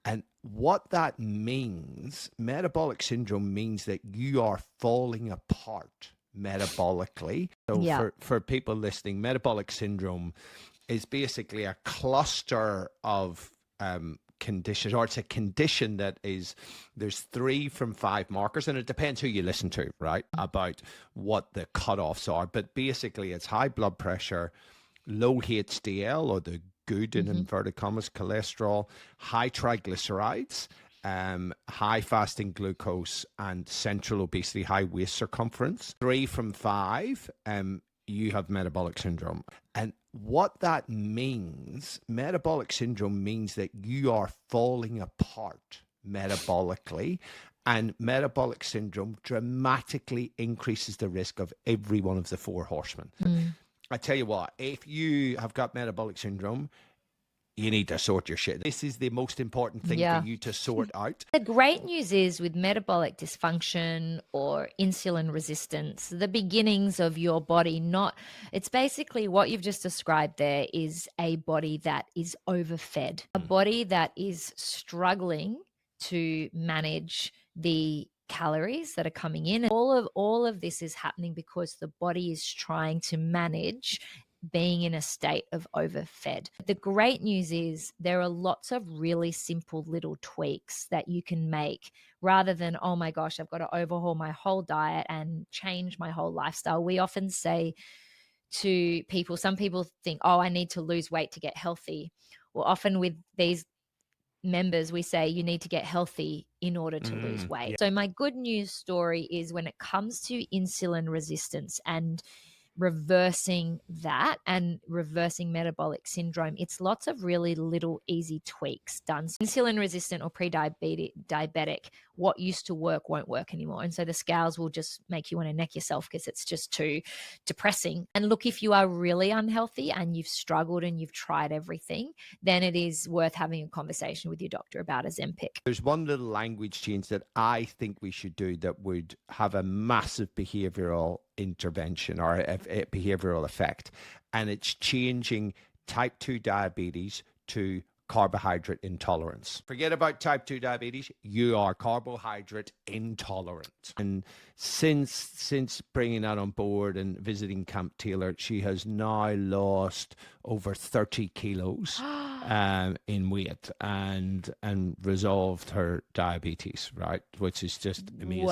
And what that means, metabolic syndrome means that you are falling apart metabolically. So Yeah. for people listening, metabolic syndrome is basically a cluster of conditions, or it's a condition that is, there's 3 from 5 markers, and it depends who you listen to, right, about what the cutoffs are. But basically, it's high blood pressure, low HDL, or the good in Mm-hmm. inverted commas cholesterol, high triglycerides, high fasting glucose, and central obesity, high waist circumference. 3 from 5, you have metabolic syndrome. And what that means, metabolic syndrome means that you are falling apart metabolically, and metabolic syndrome dramatically increases the risk of every one of the 4 horsemen. Mm. I tell you what, if you have got metabolic syndrome, you need to sort your shit. This is the most important thing for Yeah. you to sort out. The great news is with metabolic dysfunction or insulin resistance, the beginnings of your body, it's basically what you've just described there is a body that is overfed, a body that is struggling to manage the calories that are coming in. And all of this is happening because the body is trying to manage being in a state of overfed. The great news is there are lots of really simple little tweaks that you can make rather than, oh my gosh, I've got to overhaul my whole diet and change my whole lifestyle. We often say to people, some people think, oh, I need to lose weight to get healthy. Well, often with these members, we say you need to get healthy in order to lose weight. Yeah. So my good news story is when it comes to insulin resistance and reversing that and reversing metabolic syndrome, it's lots of really little easy tweaks done. So insulin resistant or pre-diabetic, what used to work won't work anymore. And so the scales will just make you want to neck yourself because it's just too depressing. And look, if you are really unhealthy and you've struggled and you've tried everything, then it is worth having a conversation with your doctor about Ozempic. There's one little language change that I think we should do that would have a massive behavioral intervention or a behavioral effect. And it's changing type 2 diabetes to carbohydrate intolerance. Forget about type 2 diabetes, you are carbohydrate intolerant. And since bringing that on board and visiting Camp Taylor, she has now lost over 30 kilos in weight and resolved her diabetes, right? Which is just amazing.